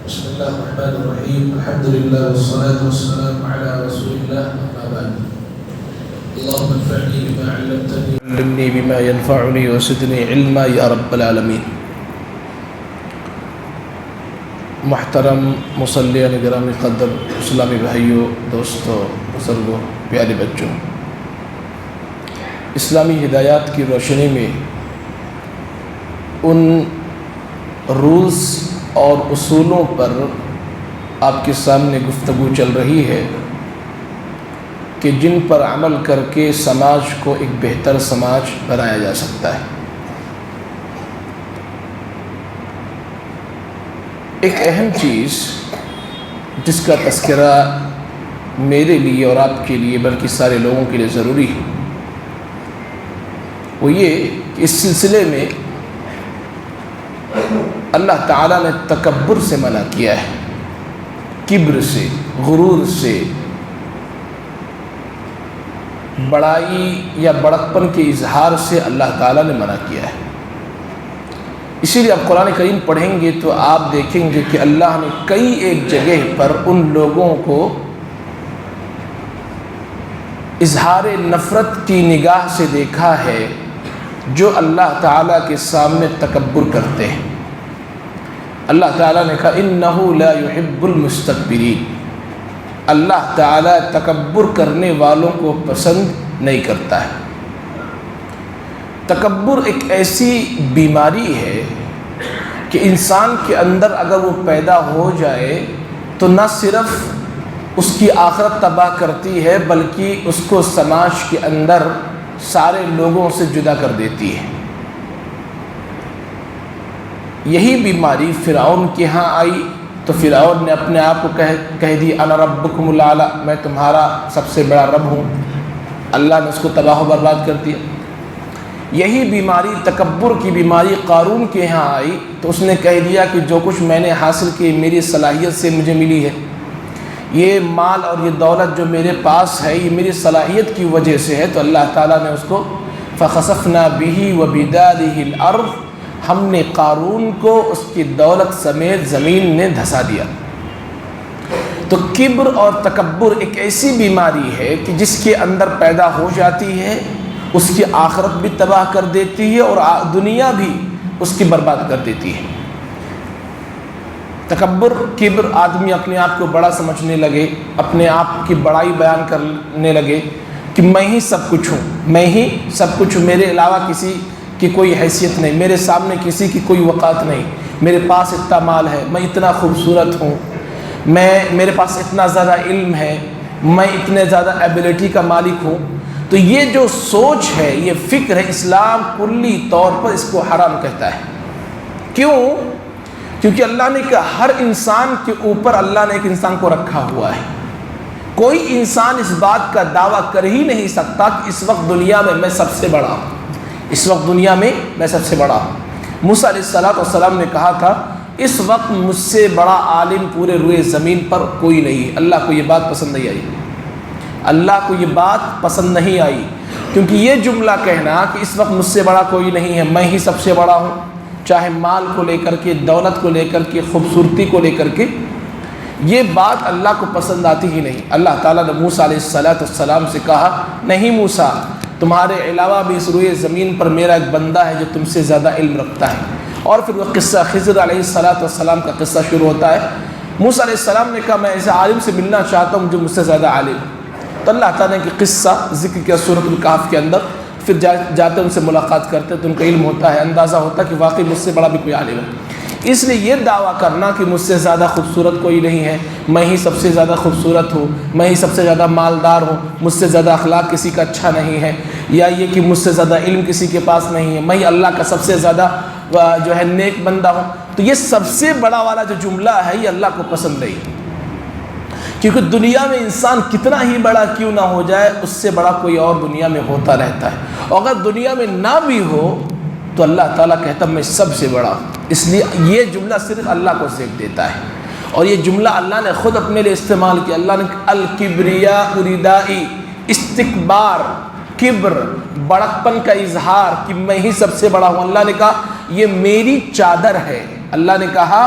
بسم الله الرحمن الرحيم الحمد لله والصلاة والسلام على رسول الله أما بعد اللهم انفعني بما علمتني وعلمني بما ينفعني وزدني علما يا رب العالمين. محترم مصلیان گرامی قدر اسلامی بھائیوں، دوستوں، بزرگوں، پیارے بچوں، اسلامی ہدایات کی روشنی میں ان رولز اور اصولوں پر آپ کے سامنے گفتگو چل رہی ہے کہ جن پر عمل کر کے سماج کو ایک بہتر سماج بنایا جا سکتا ہے. ایک اہم چیز جس کا تذکرہ میرے لیے اور آپ کے لیے بلکہ سارے لوگوں کے لیے ضروری ہے وہ یہ کہ اس سلسلے میں اللہ تعالیٰ نے تکبر سے منع کیا ہے، کبر سے، غرور سے، بڑائی یا بڑکپن کے اظہار سے اللہ تعالیٰ نے منع کیا ہے. اسی لیے آپ قرآن کریم پڑھیں گے تو آپ دیکھیں گے کہ اللہ نے کئی ایک جگہ پر ان لوگوں کو اظہار نفرت کی نگاہ سے دیکھا ہے جو اللہ تعالیٰ کے سامنے تکبر کرتے ہیں. اللہ تعالیٰ نے کہا اِنَّهُ لَا يُحِبُّ الْمُسْتَكْبِرِينَ. اللہ تعالیٰ تکبر کرنے والوں کو پسند نہیں کرتا ہے. تکبر ایک ایسی بیماری ہے کہ انسان کے اندر اگر وہ پیدا ہو جائے تو نہ صرف اس کی آخرت تباہ کرتی ہے بلکہ اس کو سماج کے اندر سارے لوگوں سے جدا کر دیتی ہے. یہی بیماری فرعون کے ہاں آئی تو فرعون نے اپنے آپ کو کہہ دی انا ربکم الاعلی، میں تمہارا سب سے بڑا رب ہوں. اللہ نے اس کو تباہ و برباد کر دیا. یہی بیماری تکبر کی بیماری قارون کے ہاں آئی تو اس نے کہہ دیا کہ جو کچھ میں نے حاصل کی میری صلاحیت سے مجھے ملی ہے، یہ مال اور یہ دولت جو میرے پاس ہے یہ میری صلاحیت کی وجہ سے ہے. تو اللہ تعالیٰ نے اس کو فخسفنا به وبداره الارض، ہم نے قارون کو اس کی دولت سمیت زمین نے دھسا دیا. تو کبر اور تکبر ایک ایسی بیماری ہے کہ جس کے اندر پیدا ہو جاتی ہے اس کی آخرت بھی تباہ کر دیتی ہے اور دنیا بھی اس کی برباد کر دیتی ہے. تکبر، کبر، آدمی اپنے آپ کو بڑا سمجھنے لگے، اپنے آپ کی بڑائی بیان کرنے لگے کہ میں ہی سب کچھ ہوں، میں ہی سب کچھ ہوں، میرے علاوہ کسی کی کوئی حیثیت نہیں، میرے سامنے کسی کی کوئی وقات نہیں، میرے پاس اتنا مال ہے، میں اتنا خوبصورت ہوں، میرے پاس اتنا زیادہ علم ہے، میں اتنے زیادہ ایبلٹی کا مالک ہوں. تو یہ جو سوچ ہے، یہ فکر ہے، اسلام کلی طور پر اس کو حرام کہتا ہے. کیوں؟ کیونکہ اللہ نے کہا ہر انسان کے اوپر اللہ نے ایک انسان کو رکھا ہوا ہے. کوئی انسان اس بات کا دعویٰ کر ہی نہیں سکتا کہ اس وقت دنیا میں سب سے بڑا ہوں، اس وقت دنیا میں میں سب سے بڑا ہوں. موسیٰ علیہ السلام نے کہا تھا اس وقت مجھ سے بڑا عالم پورے روئے زمین پر کوئی نہیں. اللہ کو یہ بات پسند نہیں آئی، اللہ کو یہ بات پسند نہیں آئی، کیونکہ یہ جملہ کہنا کہ اس وقت مجھ سے بڑا کوئی نہیں ہے، میں ہی سب سے بڑا ہوں، چاہے مال کو لے کر کے، دولت کو لے کر کے، خوبصورتی کو لے کر کے، یہ بات اللہ کو پسند آتی ہی نہیں. اللہ تعالیٰ نے موسیٰ علیہ السلام سے کہا نہیں موسیٰ، تمہارے علاوہ بھی اس روئے زمین پر میرا ایک بندہ ہے جو تم سے زیادہ علم رکھتا ہے. اور پھر وہ قصہ خضر علیہ السلام کا قصہ شروع ہوتا ہے. موسیٰ علیہ السلام نے کہا میں ایسے عالم سے ملنا چاہتا ہوں جو مجھ سے زیادہ عالم ہے. تو اللہ تعالیٰ نے قصہ ذکر کیا سورۃ الکہف کے اندر. پھر جاتے ان سے ملاقات کرتے تو ان کا علم ہوتا ہے، اندازہ ہوتا ہے کہ واقعی مجھ سے بڑا بھی کوئی عالم ہے. اس لیے یہ دعویٰ کرنا کہ مجھ سے زیادہ خوبصورت کوئی نہیں ہے، میں ہی سب سے زیادہ خوبصورت ہوں، میں ہی سب سے زیادہ مالدار ہوں، مجھ سے زیادہ اخلاق کسی کا اچھا نہیں ہے، یا یہ کہ مجھ سے زیادہ علم کسی کے پاس نہیں ہے، میں ہی اللہ کا سب سے زیادہ جو ہے نیک بندہ ہوں، تو یہ سب سے بڑا والا جو جملہ ہے یہ اللہ کو پسند نہیں. کیونکہ دنیا میں انسان کتنا ہی بڑا کیوں نہ ہو جائے اس سے بڑا کوئی اور دنیا میں ہوتا رہتا ہے. اور اگر دنیا میں نہ بھی ہو تو اللہ تعالیٰ کہتا میں سب سے بڑا ہوں. اس لیے یہ جملہ صرف اللہ کو زیب دیتا ہے. اور یہ جملہ اللہ نے خود اپنے لیے استعمال کیا. اللہ نے الکبریاء ردائی، استکبار، کبر، بڑکپن کا اظہار کہ میں ہی سب سے بڑا ہوں. اللہ نے کہا یہ میری چادر ہے، اللہ نے کہا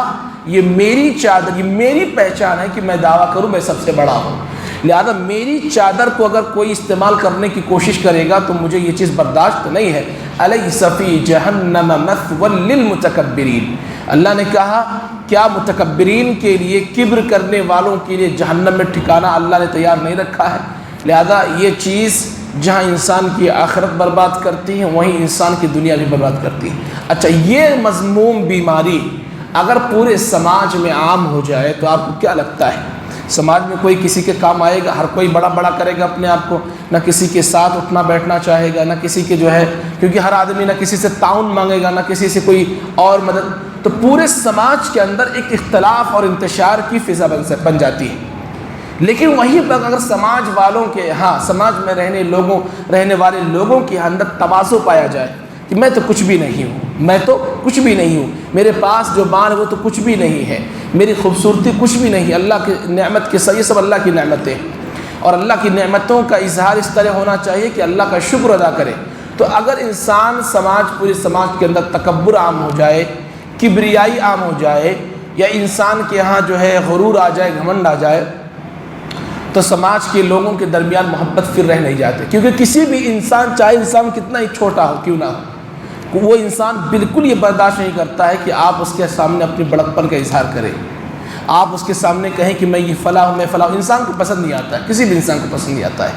یہ میری چادر، یہ میری پہچان ہے کہ میں دعویٰ کروں میں سب سے بڑا ہوں، لہذا میری چادر کو اگر کوئی استعمال کرنے کی کوشش کرے گا تو مجھے یہ چیز برداشت نہیں ہے۔ الیس فی جہنم مثوی للمتکبرین، اللہ نے کہا کیا متکبرین کے لیے، کبر کرنے والوں کے لیے جہنم میں ٹھکانہ اللہ نے تیار نہیں رکھا ہے؟ لہذا یہ چیز جہاں انسان کی آخرت برباد کرتی ہے وہیں انسان کی دنیا بھی برباد کرتی ہے۔ اچھا، یہ مذموم بیماری اگر پورے سماج میں عام ہو جائے تو آپ کو کیا لگتا ہے؟ سماج میں کوئی کسی کے کام آئے گا؟ ہر کوئی بڑا بڑا کرے گا اپنے آپ کو، نہ کسی کے ساتھ اٹھنا بیٹھنا چاہے گا، نہ کسی کے جو ہے، کیونکہ ہر آدمی نہ کسی سے تعاون مانگے گا، نہ کسی سے کوئی اور مدد، تو پورے سماج کے اندر ایک اختلاف اور انتشار کی فضا بن جاتی ہے۔ لیکن وہیں پر اگر سماج والوں کے سماج میں رہنے والے لوگوں کے اندر تواضع پایا جائے کہ میں تو کچھ بھی نہیں ہوں، میں تو کچھ بھی نہیں ہوں، میرے پاس جو مال ہے وہ تو کچھ بھی نہیں ہے، میری خوبصورتی کچھ بھی نہیں، اللہ کی نعمت کے یہ سب اللہ کی نعمتیں، اور اللہ کی نعمتوں کا اظہار اس طرح ہونا چاہیے کہ اللہ کا شکر ادا کرے۔ تو اگر انسان پورے سماج کے اندر تکبر عام ہو جائے، کبریائی عام ہو جائے، یا انسان کے ہاں جو ہے غرور آ جائے، گھمنڈ آ جائے، تو سماج کے لوگوں کے درمیان محبت پھر رہ نہیں جاتے، کیونکہ کسی بھی انسان، چاہے انسان کتنا ہی چھوٹا ہو کیوں نہ ہو، وہ انسان بالکل یہ برداشت نہیں کرتا ہے کہ آپ اس کے سامنے اپنی بڑکپن کا اظہار کریں، آپ اس کے سامنے کہیں کہ میں یہ فلاں ہوں، میں فلاں ہوں۔ انسان کو پسند نہیں آتا ہے، کسی بھی انسان کو پسند نہیں آتا ہے۔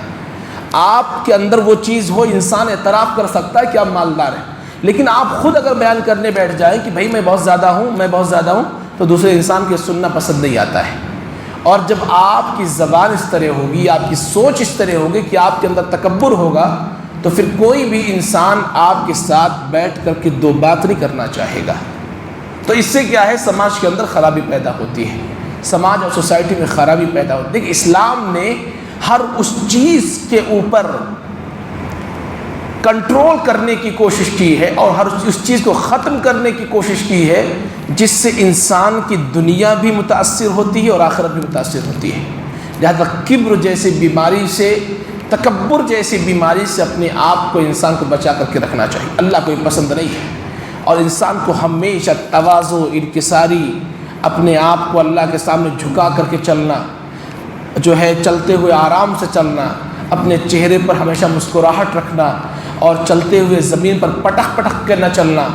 آپ کے اندر وہ چیز ہو، انسان اعتراف کر سکتا ہے کہ آپ مالدار ہیں، لیکن آپ خود اگر بیان کرنے بیٹھ جائیں کہ بھائی میں بہت زیادہ ہوں، تو دوسرے انسان کے سننا پسند نہیں آتا ہے۔ اور جب آپ کی زبان اس طرح ہوگی، آپ کی سوچ اس طرح ہوگی کہ آپ کے اندر تکبر ہوگا، تو پھر کوئی بھی انسان آپ کے ساتھ بیٹھ کر کے دو بات نہیں کرنا چاہے گا۔ تو اس سے کیا ہے، سماج کے اندر خرابی پیدا ہوتی ہے، سماج اور سوسائٹی میں خرابی پیدا ہوتی ہے۔ دیکھیں، اسلام نے ہر اس چیز کے اوپر کنٹرول کرنے کی کوشش کی ہے اور ہر اس چیز کو ختم کرنے کی کوشش کی ہے جس سے انسان کی دنیا بھی متاثر ہوتی ہے اور آخرت بھی متاثر ہوتی ہے۔ لہذا کبر جیسی بیماری سے، تکبر جیسی بیماری سے اپنے آپ کو، انسان کو بچا کر کے رکھنا چاہیے، اللہ کو یہ پسند نہیں ہے۔ اور انسان کو ہمیشہ تواضع، انکساری، اپنے آپ کو اللہ کے سامنے جھکا کر کے چلنا، جو ہے چلتے ہوئے آرام سے چلنا، اپنے چہرے پر ہمیشہ مسکراہٹ رکھنا، اور چلتے ہوئے زمین پر پٹک پٹک کے نہ چلنا،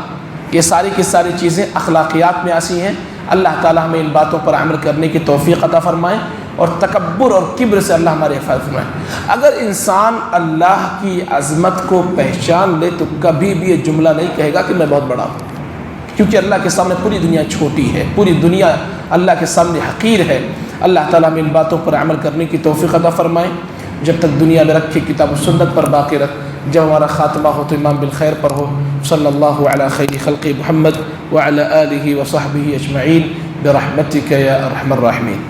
یہ ساری کی ساری چیزیں اخلاقیات میں آتی ہیں۔ اللہ تعالی ہمیں ان باتوں پر عمل کرنے کی توفیق عطا فرمائے، اور تکبر اور کبر سے اللہ ہمارے حفاظت فرمائے۔ اگر انسان اللہ کی عظمت کو پہچان لے تو کبھی بھی یہ جملہ نہیں کہے گا کہ میں بہت بڑا ہوں، کیونکہ اللہ کے سامنے پوری دنیا چھوٹی ہے، پوری دنیا اللہ کے سامنے حقیر ہے۔ اللہ تعالیٰ ہمیں ان باتوں پر عمل کرنے کی توفیق عطا فرمائے، جب تک دنیا میں رکھے کتاب و سنت پر باقی رکھ، جب ہمارا خاتمہ ہو تو امام بالخیر پر ہو۔ صلی اللہ علی خیر خلق محمد وعلی آلہ وصحبہ اجمعین برحمتک یا ارحم الراحمین۔